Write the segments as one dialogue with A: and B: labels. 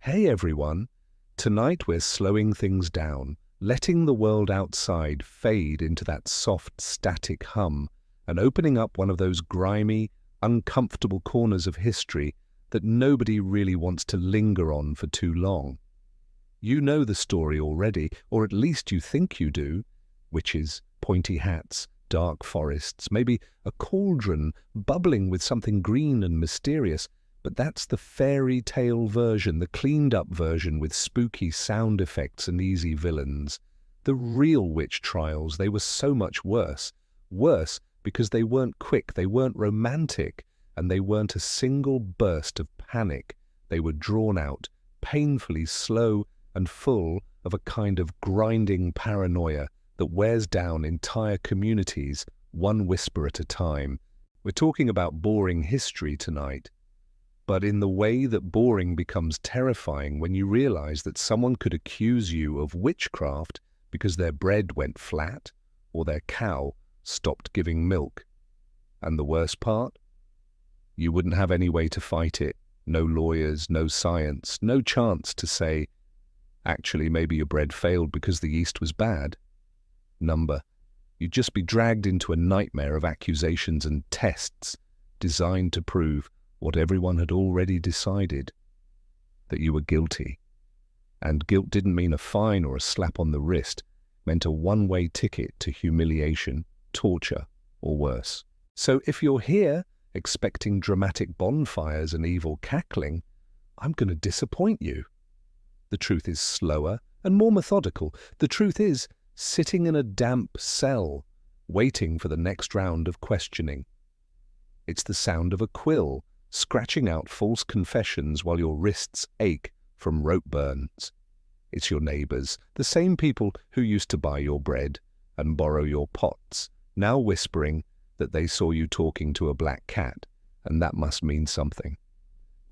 A: Hey everyone! Tonight we're slowing things down, letting the world outside fade into that soft, static hum, and opening up one of those grimy, uncomfortable corners of history that nobody really wants to linger on for too long. You know the story already, or at least you think you do. Witches, pointy hats, dark forests, maybe a cauldron bubbling with something green and mysterious. But that's the fairy tale version, the cleaned-up version with spooky sound effects and easy villains. The real witch trials, they were so much worse. Worse because they weren't quick, they weren't romantic, and they weren't a single burst of panic. They were drawn out, painfully slow and full of a kind of grinding paranoia that wears down entire communities, one whisper at a time. We're talking about boring history tonight. But in the way that boring becomes terrifying when you realize that someone could accuse you of witchcraft because their bread went flat or their cow stopped giving milk. And the worst part? You wouldn't have any way to fight it. No lawyers, no science, no chance to say, actually, maybe your bread failed because the yeast was bad. Number. You'd just be dragged into a nightmare of accusations and tests designed to prove what everyone had already decided, that you were guilty. And guilt didn't mean a fine or a slap on the wrist, meant a one-way ticket to humiliation, torture, or worse. So if you're here expecting dramatic bonfires and evil cackling, I'm going to disappoint you. The truth is slower and more methodical. The truth is sitting in a damp cell, waiting for the next round of questioning. It's the sound of a quill, scratching out false confessions while your wrists ache from rope burns. It's your neighbors, the same people who used to buy your bread and borrow your pots, now whispering that they saw you talking to a black cat, and that must mean something.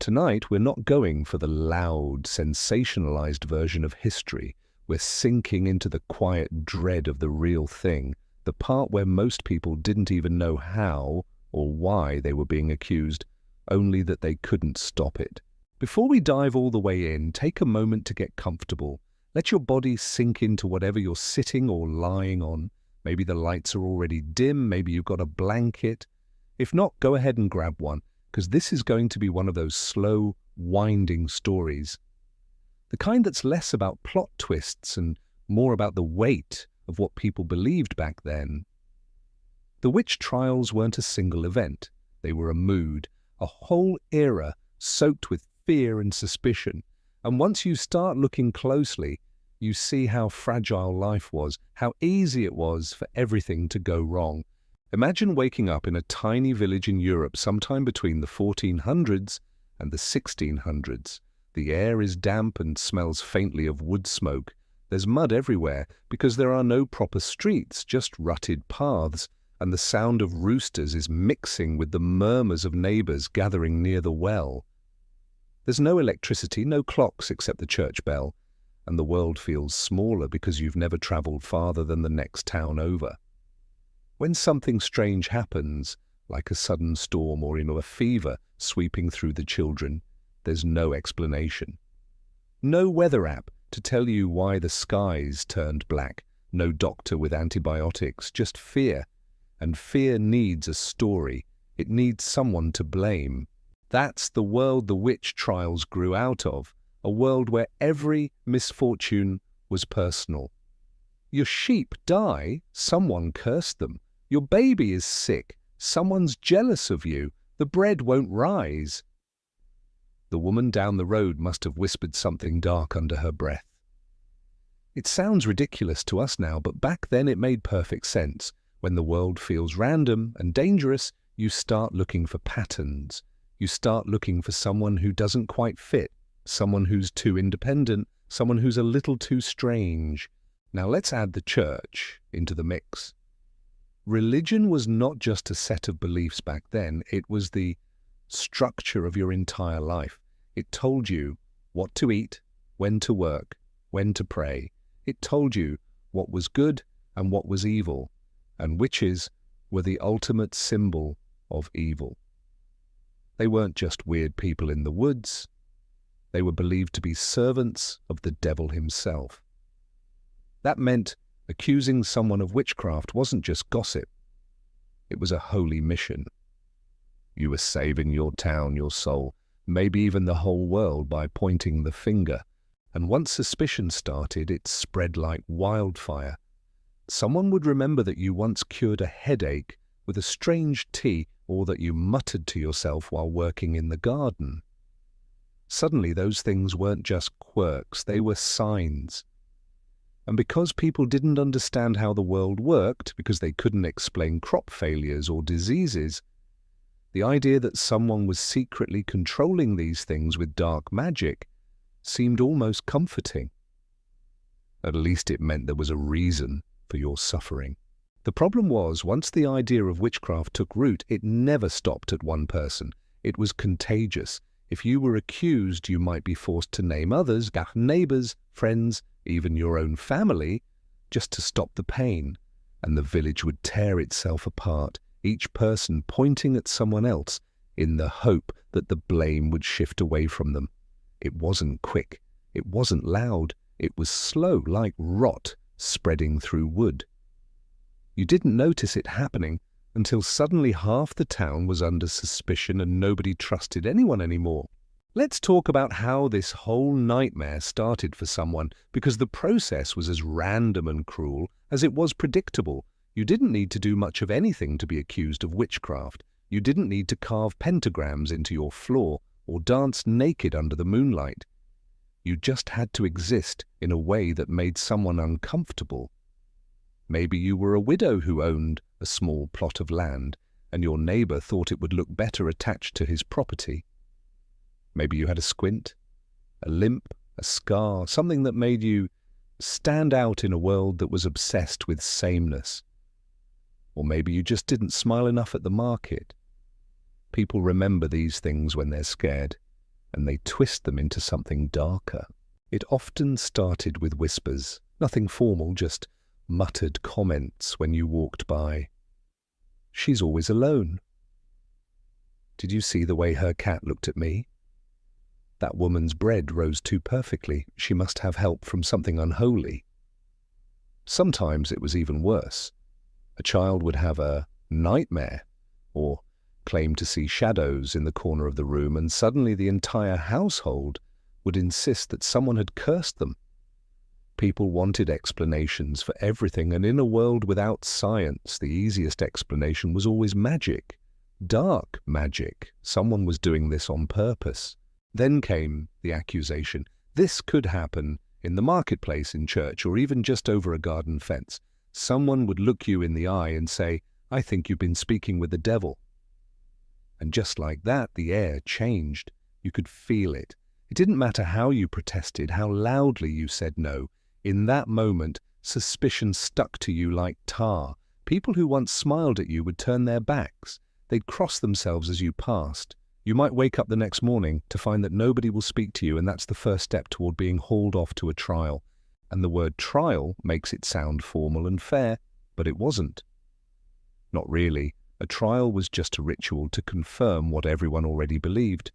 A: Tonight, we're not going for the loud, sensationalized version of history. We're sinking into the quiet dread of the real thing, the part where most people didn't even know how or why they were being accused, only that they couldn't stop it. Before we dive all the way in, take a moment to get comfortable. Let your body sink into whatever you're sitting or lying on. Maybe the lights are already dim, maybe you've got a blanket. If not, go ahead and grab one, because this is going to be one of those slow, winding stories. The kind that's less about plot twists and more about the weight of what people believed back then. The witch trials weren't a single event. They were a mood, a whole era soaked with fear and suspicion. And once you start looking closely, you see how fragile life was, how easy it was for everything to go wrong. Imagine waking up in a tiny village in Europe sometime between the 1400s and the 1600s. The air is damp and smells faintly of wood smoke. There's mud everywhere because there are no proper streets, just rutted paths, and the sound of roosters is mixing with the murmurs of neighbors gathering near the well. There's no electricity, no clocks except the church bell, and the world feels smaller because you've never traveled farther than the next town over. When something strange happens, like a sudden storm or a fever sweeping through the children, there's no explanation. No weather app to tell you why the skies turned black, no doctor with antibiotics, just fear. And fear needs a story. It needs someone to blame. That's the world the witch trials grew out of, a world where every misfortune was personal. Your sheep die, someone cursed them. Your baby is sick, someone's jealous of you. The bread won't rise. The woman down the road must have whispered something dark under her breath. It sounds ridiculous to us now, but back then it made perfect sense. When the world feels random and dangerous, you start looking for patterns. You start looking for someone who doesn't quite fit, someone who's too independent, someone who's a little too strange. Now let's add the church into the mix. Religion was not just a set of beliefs back then, it was the structure of your entire life. It told you what to eat, when to work, when to pray. It told you what was good and what was evil. And witches were the ultimate symbol of evil. They weren't just weird people in the woods. They were believed to be servants of the devil himself. That meant accusing someone of witchcraft wasn't just gossip. It was a holy mission. You were saving your town, your soul, maybe even the whole world by pointing the finger. And once suspicion started, it spread like wildfire. Someone would remember that you once cured a headache with a strange tea, or that you muttered to yourself while working in the garden. Suddenly those things weren't just quirks, they were signs. And because people didn't understand how the world worked, because they couldn't explain crop failures or diseases, the idea that someone was secretly controlling these things with dark magic seemed almost comforting. At least it meant there was a reason for your suffering. The problem was, once the idea of witchcraft took root, it never stopped at one person. It was contagious. If you were accused, you might be forced to name others, neighbors, friends, even your own family, just to stop the pain. And the village would tear itself apart, each person pointing at someone else in the hope that the blame would shift away from them. It wasn't quick. It wasn't loud. It was slow, like rot spreading through wood. You didn't notice it happening until suddenly half the town was under suspicion and nobody trusted anyone anymore. Let's talk about how this whole nightmare started for someone, because the process was as random and cruel as it was predictable. You didn't need to do much of anything to be accused of witchcraft. You didn't need to carve pentagrams into your floor or dance naked under the moonlight. You just had to exist in a way that made someone uncomfortable. Maybe you were a widow who owned a small plot of land, and your neighbor thought it would look better attached to his property. Maybe you had a squint, a limp, a scar, something that made you stand out in a world that was obsessed with sameness. Or maybe you just didn't smile enough at the market. People remember these things when they're scared, and they twist them into something darker. It often started with whispers, nothing formal, just muttered comments when you walked by. She's always alone. Did you see the way her cat looked at me? That woman's bread rose too perfectly. She must have help from something unholy. Sometimes it was even worse. A child would have a nightmare, or claim to see shadows in the corner of the room, and suddenly the entire household would insist that someone had cursed them. People wanted explanations for everything, and in a world without science, the easiest explanation was always magic. Dark magic. Someone was doing this on purpose. Then came the accusation. This could happen in the marketplace, in church, or even just over a garden fence. Someone would look you in the eye and say, "I think you've been speaking with the devil." And just like that, the air changed. You could feel it. It didn't matter how you protested, how loudly you said no. In that moment, suspicion stuck to you like tar. People who once smiled at you would turn their backs. They'd cross themselves as you passed. You might wake up the next morning to find that nobody will speak to you, and that's the first step toward being hauled off to a trial. And the word trial makes it sound formal and fair, but it wasn't. Not really. A trial was just a ritual to confirm what everyone already believed.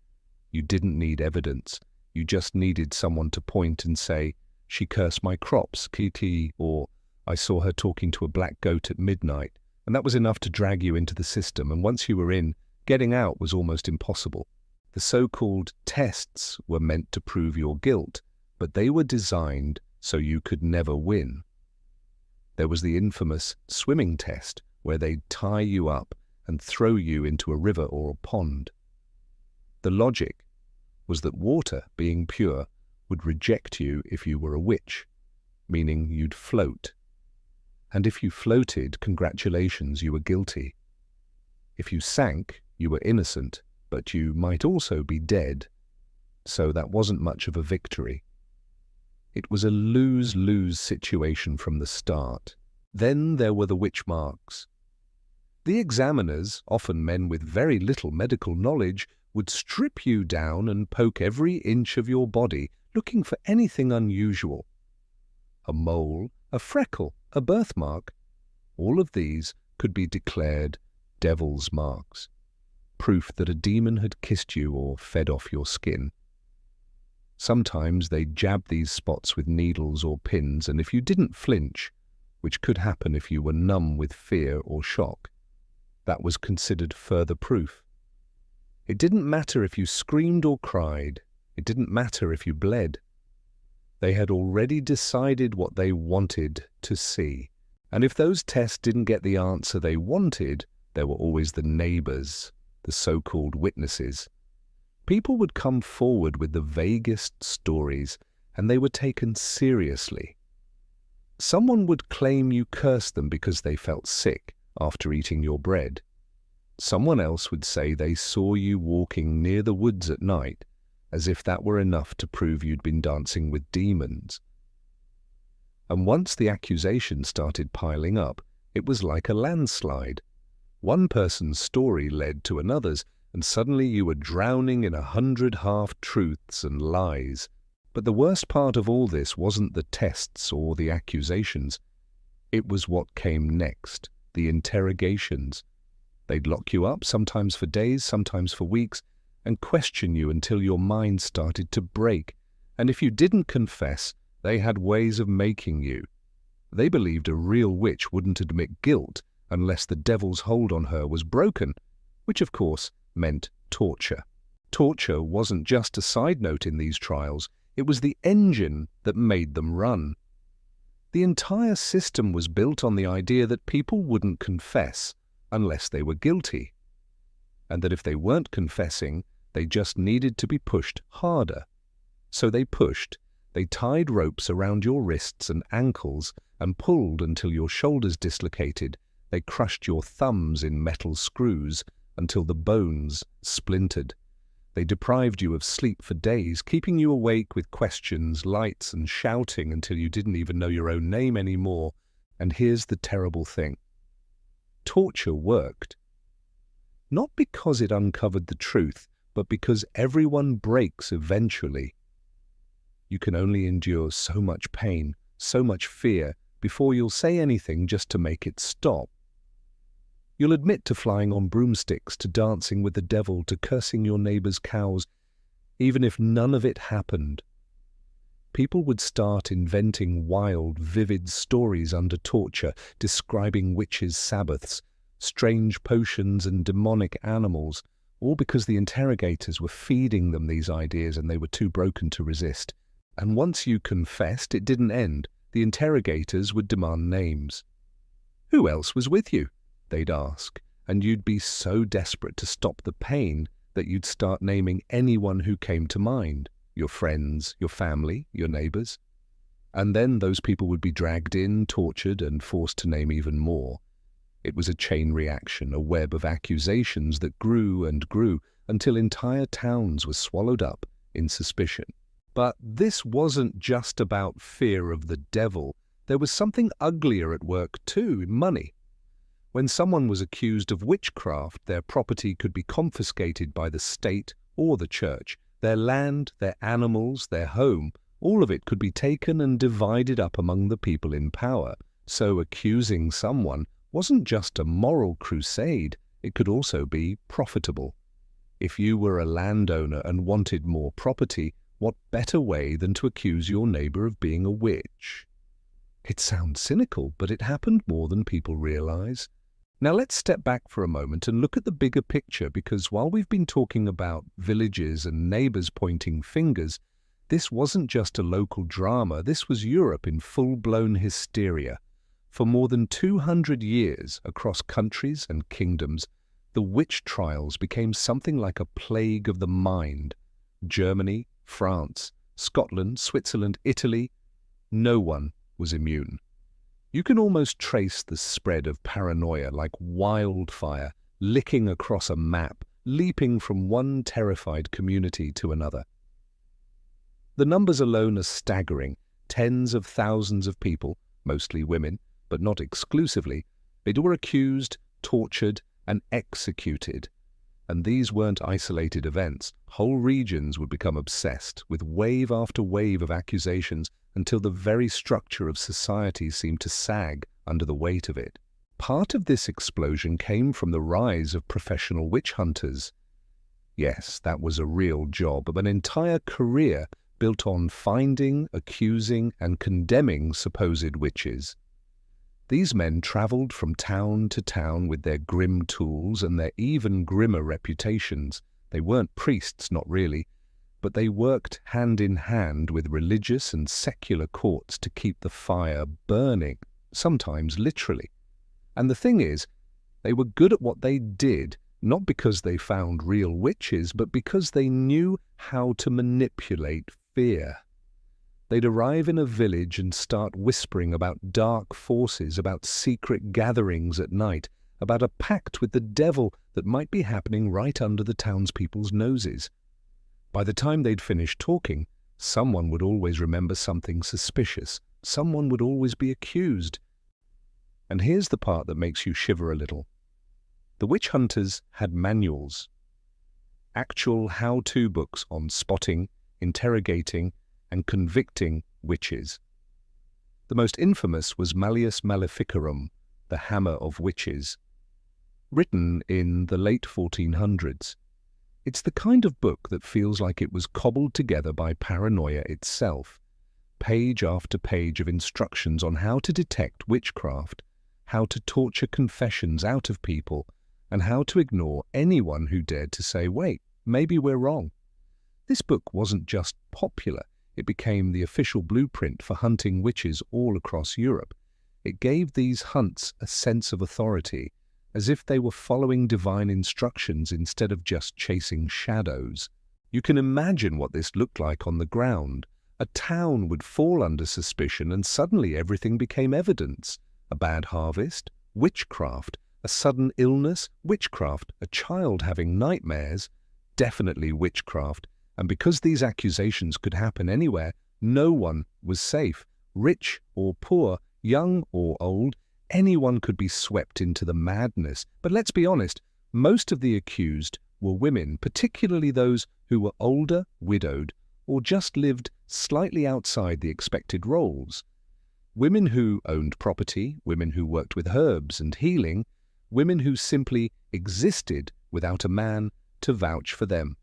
A: You didn't need evidence. You just needed someone to point and say, "She cursed my crops, Kiki," or "I saw her talking to a black goat at midnight." And that was enough to drag you into the system, and once you were in, getting out was almost impossible. The so-called tests were meant to prove your guilt, but they were designed so you could never win. There was the infamous swimming test, where they'd tie you up and throw you into a river or a pond. The logic was that water, being pure, would reject you if you were a witch, meaning you'd float. And if you floated, congratulations, you were guilty. If you sank, you were innocent, but you might also be dead. So that wasn't much of a victory. It was a lose-lose situation from the start. Then there were the witch marks. The examiners, often men with very little medical knowledge, would strip you down and poke every inch of your body, looking for anything unusual. A mole, a freckle, a birthmark. All of these could be declared devil's marks, proof that a demon had kissed you or fed off your skin. Sometimes they'd jab these spots with needles or pins, and if you didn't flinch, which could happen if you were numb with fear or shock, that was considered further proof. It didn't matter if you screamed or cried. It didn't matter if you bled. They had already decided what they wanted to see. And if those tests didn't get the answer they wanted, there were always the neighbors, the so-called witnesses. People would come forward with the vaguest stories, and they were taken seriously. Someone would claim you cursed them because they felt sick after eating your bread. Someone else would say they saw you walking near the woods at night, as if that were enough to prove you'd been dancing with demons. And once the accusations started piling up, it was like a landslide. One person's story led to another's, and suddenly you were drowning in 100 half-truths and lies. But the worst part of all this wasn't the tests or the accusations. It was what came next, the interrogations. They'd lock you up, sometimes for days, sometimes for weeks, and question you until your mind started to break. And if you didn't confess, they had ways of making you. They believed a real witch wouldn't admit guilt unless the devil's hold on her was broken, which of course meant torture. Torture wasn't just a side note in these trials, it was the engine that made them run. The entire system was built on the idea that people wouldn't confess unless they were guilty, and that if they weren't confessing, they just needed to be pushed harder. So they pushed. They tied ropes around your wrists and ankles and pulled until your shoulders dislocated. They crushed your thumbs in metal screws until the bones splintered. They deprived you of sleep for days, keeping you awake with questions, lights, and shouting until you didn't even know your own name anymore. And here's the terrible thing. Torture worked. Not because it uncovered the truth, but because everyone breaks eventually. You can only endure so much pain, so much fear, before you'll say anything just to make it stop. You'll admit to flying on broomsticks, to dancing with the devil, to cursing your neighbor's cows, even if none of it happened. People would start inventing wild, vivid stories under torture, describing witches' sabbaths, strange potions and demonic animals, all because the interrogators were feeding them these ideas and they were too broken to resist. And once you confessed, it didn't end. The interrogators would demand names. "Who else was with you?" they'd ask, and you'd be so desperate to stop the pain that you'd start naming anyone who came to mind, your friends, your family, your neighbors. And then those people would be dragged in, tortured, and forced to name even more. It was a chain reaction, a web of accusations that grew and grew until entire towns were swallowed up in suspicion. But this wasn't just about fear of the devil. There was something uglier at work too, money. When someone was accused of witchcraft, their property could be confiscated by the state or the church. Their land, their animals, their home, all of it could be taken and divided up among the people in power. So accusing someone wasn't just a moral crusade, it could also be profitable. If you were a landowner and wanted more property, what better way than to accuse your neighbor of being a witch? It sounds cynical, but it happened more than people realize. Now let's step back for a moment and look at the bigger picture, because while we've been talking about villages and neighbors pointing fingers, this wasn't just a local drama, this was Europe in full-blown hysteria. For more than 200 years, across countries and kingdoms, the witch trials became something like a plague of the mind. Germany, France, Scotland, Switzerland, Italy, no one was immune. You can almost trace the spread of paranoia like wildfire, licking across a map, leaping from one terrified community to another. The numbers alone are staggering. Tens of thousands of people, mostly women, but not exclusively, they were accused, tortured, and executed. And these weren't isolated events. Whole regions would become obsessed with wave after wave of accusations until the very structure of society seemed to sag under the weight of it. Part of this explosion came from the rise of professional witch hunters. Yes, that was a real job, an entire career built on finding, accusing, and condemning supposed witches. These men travelled from town to town with their grim tools and their even grimmer reputations. They weren't priests, not really, but they worked hand in hand with religious and secular courts to keep the fire burning, sometimes literally. And the thing is, they were good at what they did, not because they found real witches, but because they knew how to manipulate fear. They'd arrive in a village and start whispering about dark forces, about secret gatherings at night, about a pact with the devil that might be happening right under the townspeople's noses. By the time they'd finished talking, someone would always remember something suspicious. Someone would always be accused. And here's the part that makes you shiver a little. The witch hunters had manuals, actual how-to books on spotting, interrogating, and convicting witches. The most infamous was Malleus Maleficarum, the Hammer of Witches, written in the late 1400s. It's the kind of book that feels like it was cobbled together by paranoia itself. Page after page of instructions on how to detect witchcraft, how to torture confessions out of people, and how to ignore anyone who dared to say, wait, maybe we're wrong. This book wasn't just popular, it became the official blueprint for hunting witches all across Europe. It gave these hunts a sense of authority, as if they were following divine instructions instead of just chasing shadows. You can imagine what this looked like on the ground. A town would fall under suspicion and suddenly everything became evidence. A bad harvest, witchcraft, a sudden illness, witchcraft, a child having nightmares, definitely witchcraft. And because these accusations could happen anywhere, no one was safe. Rich or poor, young or old, anyone could be swept into the madness. But let's be honest, most of the accused were women, particularly those who were older, widowed, or just lived slightly outside the expected roles. Women who owned property, women who worked with herbs and healing, women who simply existed without a man to vouch for them.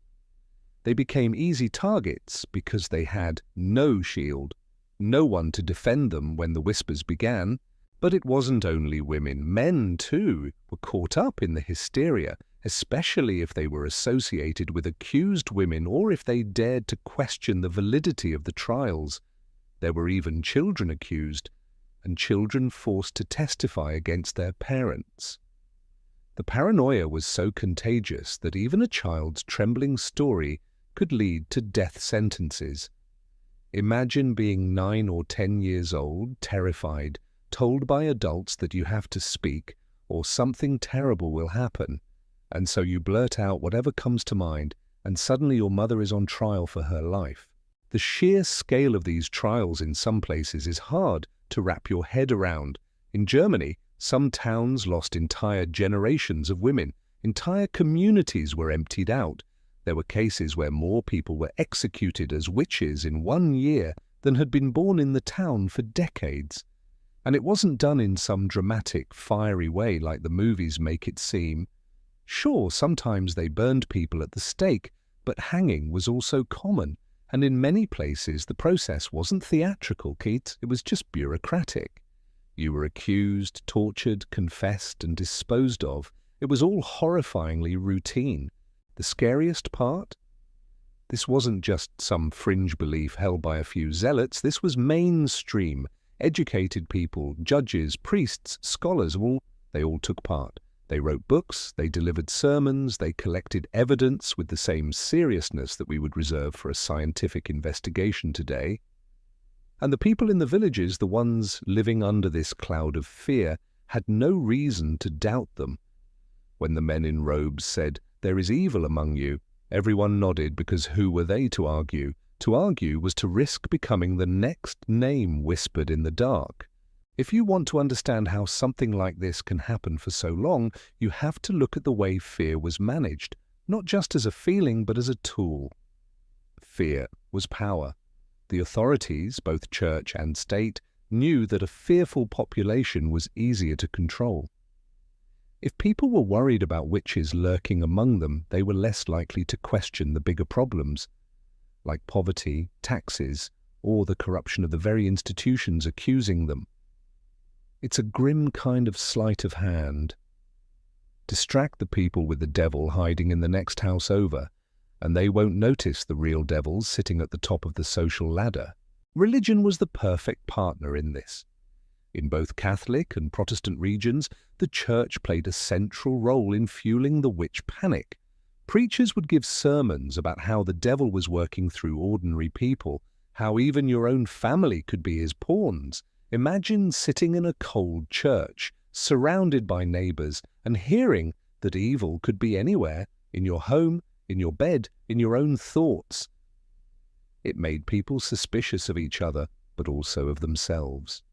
A: They became easy targets because they had no shield, no one to defend them when the whispers began. But it wasn't only women. Men, too, were caught up in the hysteria, especially if they were associated with accused women or if they dared to question the validity of the trials. There were even children accused, and children forced to testify against their parents. The paranoia was so contagious that even a child's trembling story could lead to death sentences. Imagine being 9 or 10 years old, terrified, told by adults that you have to speak or something terrible will happen, and so you blurt out whatever comes to mind, and suddenly your mother is on trial for her life. The sheer scale of these trials in some places is hard to wrap your head around. In Germany, some towns lost entire generations of women. Entire communities were emptied out. There were cases where more people were executed as witches in 1 year than had been born in the town for decades. And it wasn't done in some dramatic, fiery way like the movies make it seem. Sure, sometimes they burned people at the stake, but hanging was also common, and in many places the process wasn't theatrical, Keats, it was just bureaucratic. You were accused, tortured, confessed, and disposed of. It was all horrifyingly routine. The scariest part? This wasn't just some fringe belief held by a few zealots, this was mainstream. Educated people, judges, priests, scholars, they all took part. They wrote books, they delivered sermons, they collected evidence with the same seriousness that we would reserve for a scientific investigation today. And the people in the villages, the ones living under this cloud of fear, had no reason to doubt them. When the men in robes said, "There is evil among you," everyone nodded because who were they to argue? To argue was to risk becoming the next name whispered in the dark. If you want to understand how something like this can happen for so long, you have to look at the way fear was managed, not just as a feeling but as a tool. Fear was power. The authorities, both church and state, knew that a fearful population was easier to control. If people were worried about witches lurking among them, they were less likely to question the bigger problems. like poverty, taxes, or the corruption of the very institutions accusing them. It's a grim kind of sleight of hand. Distract the people with the devil hiding in the next house over, and they won't notice the real devils sitting at the top of the social ladder. Religion was the perfect partner in this. In both Catholic and Protestant regions, the Church played a central role in fueling the witch panic. Preachers would give sermons about how the devil was working through ordinary people, how even your own family could be his pawns. Imagine sitting in a cold church, surrounded by neighbors, and hearing that evil could be anywhere, in your home, in your bed, in your own thoughts. It made people suspicious of each other, but also of themselves.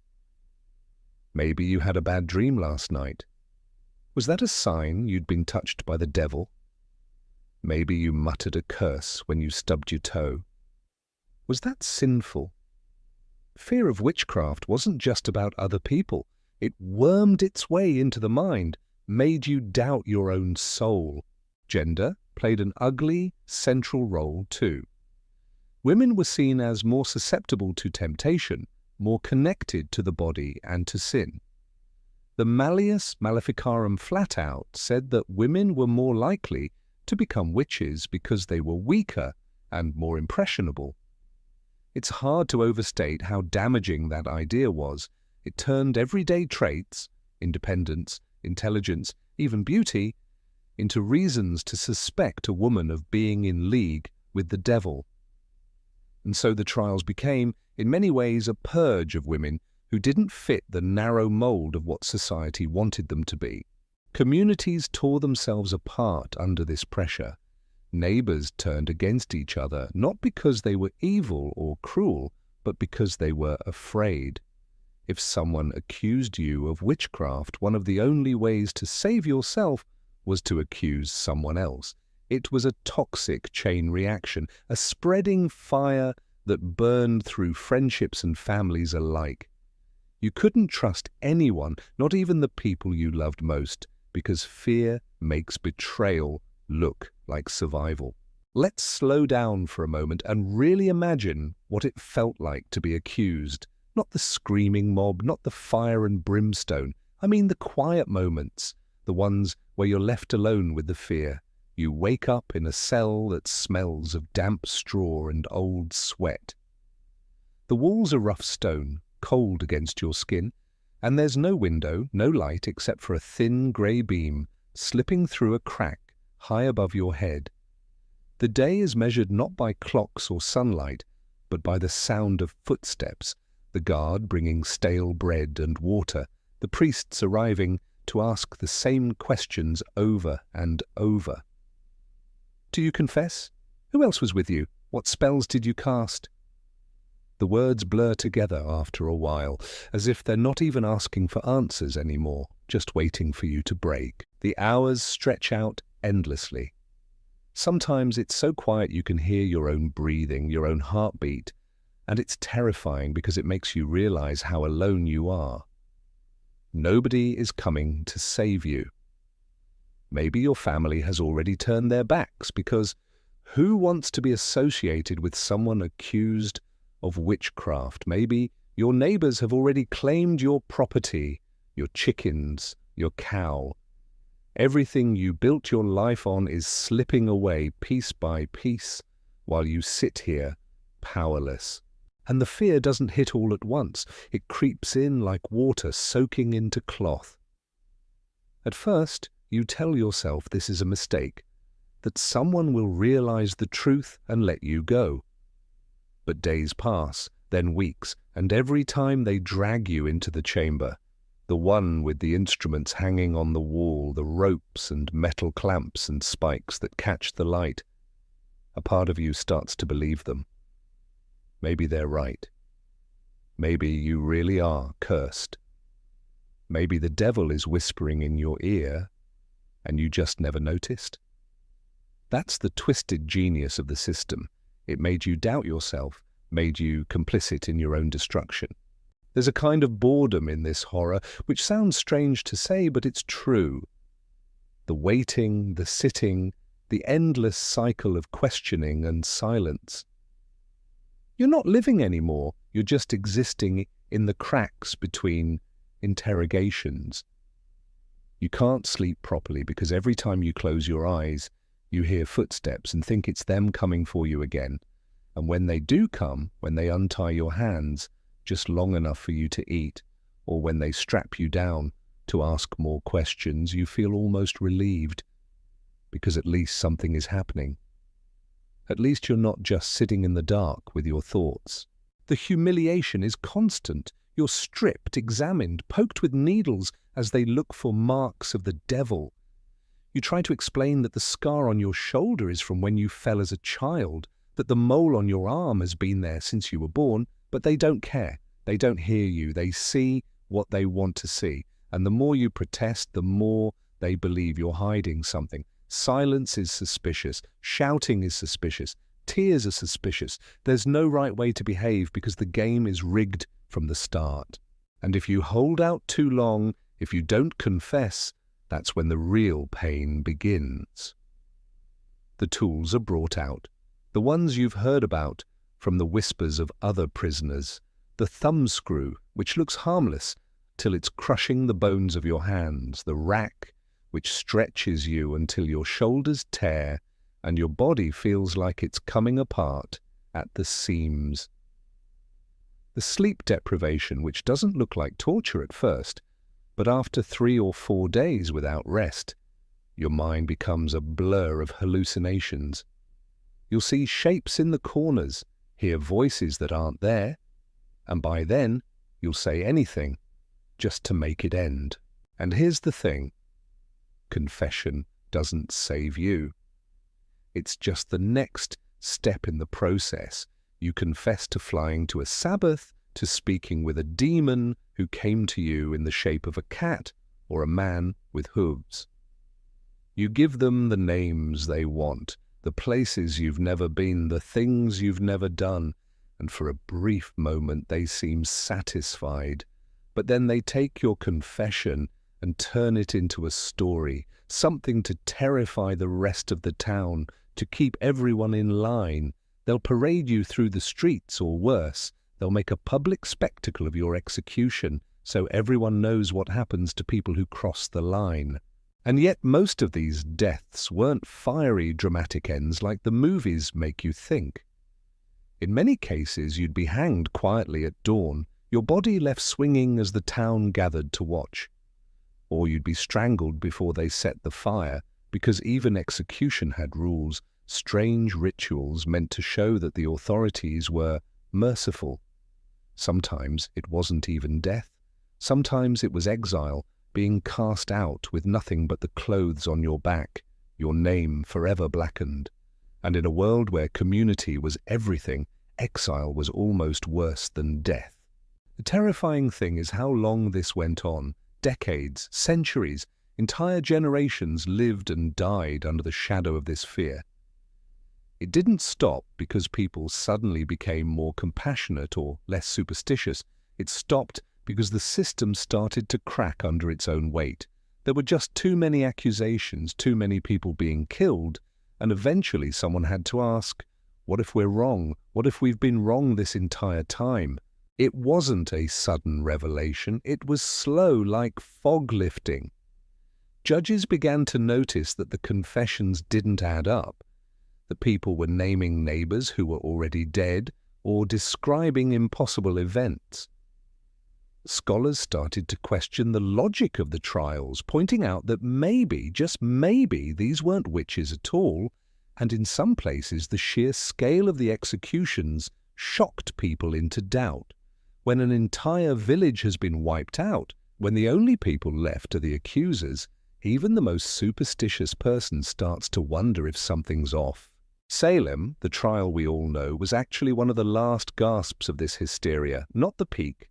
A: Maybe you had a bad dream last night. Was that a sign you'd been touched by the devil? Maybe you muttered a curse when you stubbed your toe. Was that sinful? Fear of witchcraft wasn't just about other people. It wormed its way into the mind, made you doubt your own soul. Gender played an ugly, central role too. Women were seen as more susceptible to temptation, more connected to the body and to sin. The Malleus Maleficarum flat out said that women were more likely to become witches because they were weaker and more impressionable. It's hard to overstate how damaging that idea was. It turned everyday traits, independence, intelligence, even beauty, into reasons to suspect a woman of being in league with the devil. And so the trials became, in many ways, a purge of women who didn't fit the narrow mold of what society wanted them to be. Communities tore themselves apart under this pressure. Neighbors turned against each other, not because they were evil or cruel, but because they were afraid. If someone accused you of witchcraft, one of the only ways to save yourself was to accuse someone else. It was a toxic chain reaction, a spreading fire that burned through friendships and families alike. You couldn't trust anyone, not even the people you loved most, because fear makes betrayal look like survival. Let's slow down for a moment and really imagine what it felt like to be accused. Not the screaming mob, not the fire and brimstone. I mean the quiet moments, the ones where you're left alone with the fear. You wake up in a cell that smells of damp straw and old sweat. The walls are rough stone, cold against your skin, and there's no window, no light except for a thin grey beam slipping through a crack high above your head. The day is measured not by clocks or sunlight, but by the sound of footsteps, the guard bringing stale bread and water, the priests arriving to ask the same questions over and over. Do you confess? Who else was with you? What spells did you cast? The words blur together after a while, as if they're not even asking for answers anymore, just waiting for you to break. The hours stretch out endlessly. Sometimes it's so quiet you can hear your own breathing, your own heartbeat, and it's terrifying because it makes you realize how alone you are. Nobody is coming to save you. Maybe your family has already turned their backs because who wants to be associated with someone accused of witchcraft? Maybe your neighbors have already claimed your property, your chickens, your cow. Everything you built your life on is slipping away piece by piece while you sit here powerless. And the fear doesn't hit all at once. It creeps in like water soaking into cloth. At first, you tell yourself this is a mistake, that someone will realize the truth and let you go. But days pass, then weeks, and every time they drag you into the chamber, the one with the instruments hanging on the wall, the ropes and metal clamps and spikes that catch the light, a part of you starts to believe them. Maybe they're right. Maybe you really are cursed. Maybe the devil is whispering in your ear, and you just never noticed. That's the twisted genius of the system. It made you doubt yourself, made you complicit in your own destruction. There's a kind of boredom in this horror, which sounds strange to say, but it's true. The waiting, the sitting, the endless cycle of questioning and silence. You're not living anymore, you're just existing in the cracks between interrogations. You can't sleep properly because every time you close your eyes, you hear footsteps and think it's them coming for you again. And when they do come, when they untie your hands just long enough for you to eat, or when they strap you down to ask more questions, you feel almost relieved because at least something is happening. At least you're not just sitting in the dark with your thoughts. The humiliation is constant. You're stripped, examined, poked with needles as they look for marks of the devil. You try to explain that the scar on your shoulder is from when you fell as a child, that the mole on your arm has been there since you were born, but they don't care. They don't hear you. They see what they want to see. And the more you protest, the more they believe you're hiding something. Silence is suspicious. Shouting is suspicious. Tears are suspicious. There's no right way to behave because the game is rigged from the start. And if you hold out too long, if you don't confess, that's when the real pain begins. The tools are brought out. The ones you've heard about from the whispers of other prisoners. The thumbscrew, which looks harmless till it's crushing the bones of your hands. The rack, which stretches you until your shoulders tear and your body feels like it's coming apart at the seams. The sleep deprivation, which doesn't look like torture at first, but after 3 or 4 days without rest, your mind becomes a blur of hallucinations. You'll see shapes in the corners, hear voices that aren't there, and by then you'll say anything just to make it end. And here's the thing. Confession doesn't save you. It's just the next step in the process. You confess to flying to a Sabbath, to speaking with a demon who came to you in the shape of a cat or a man with hooves. You give them the names they want, the places you've never been, the things you've never done, and for a brief moment they seem satisfied. But then they take your confession and turn it into a story, something to terrify the rest of the town, to keep everyone in line. They'll parade you through the streets, or worse, they'll make a public spectacle of your execution so everyone knows what happens to people who cross the line. And yet most of these deaths weren't fiery, dramatic ends like the movies make you think. In many cases, you'd be hanged quietly at dawn, your body left swinging as the town gathered to watch. Or you'd be strangled before they set the fire, because even execution had rules, strange rituals meant to show that the authorities were merciful. Sometimes it wasn't even death. Sometimes it was exile, being cast out with nothing but the clothes on your back, your name forever blackened. And in a world where community was everything, exile was almost worse than death. The terrifying thing is how long this went on. Decades, centuries, entire generations lived and died under the shadow of this fear. It didn't stop because people suddenly became more compassionate or less superstitious. It stopped because the system started to crack under its own weight. There were just too many accusations, too many people being killed, and eventually someone had to ask, what if we're wrong? What if we've been wrong this entire time? It wasn't a sudden revelation. It was slow, like fog lifting. Judges began to notice that the confessions didn't add up. The people were naming neighbors who were already dead or describing impossible events. Scholars started to question the logic of the trials, pointing out that maybe, just maybe, these weren't witches at all, and in some places the sheer scale of the executions shocked people into doubt. When an entire village has been wiped out, when the only people left are the accusers, even the most superstitious person starts to wonder if something's off. Salem, the trial we all know, was actually one of the last gasps of this hysteria, not the peak.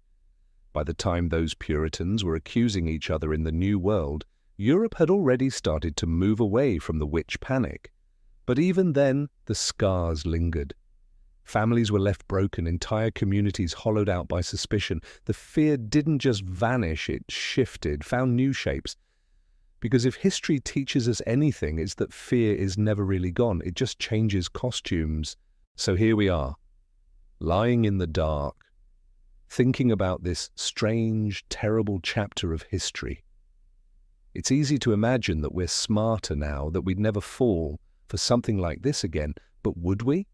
A: By the time those Puritans were accusing each other in the New World, Europe had already started to move away from the witch panic. But even then, the scars lingered. Families were left broken, entire communities hollowed out by suspicion. The fear didn't just vanish, it shifted, found new shapes. Because if history teaches us anything, it's that fear is never really gone. It just changes costumes. So here we are. lying in the dark, thinking about this strange, terrible chapter of history. It's easy to imagine that we're smarter now, that we'd never fall for something like this again, but would we?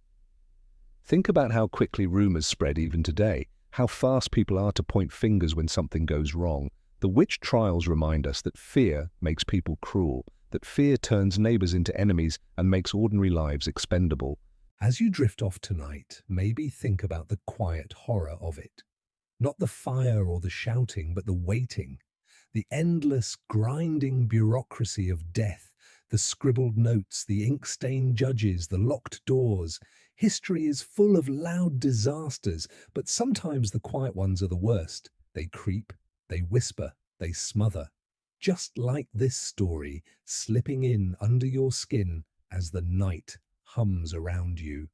A: Think about how quickly rumors spread even today, how fast people are to point fingers when something goes wrong. The witch trials remind us that fear makes people cruel, that fear turns neighbors into enemies and makes ordinary lives expendable. As you drift off tonight, maybe think about the quiet horror of it. Not the fire or the shouting, but the waiting, the endless, grinding bureaucracy of death, the scribbled notes, the ink-stained judges, the locked doors. History is full of loud disasters, but sometimes the quiet ones are the worst. They creep, they whisper, they smother. Just like this story, slipping in under your skin as the night hums around you.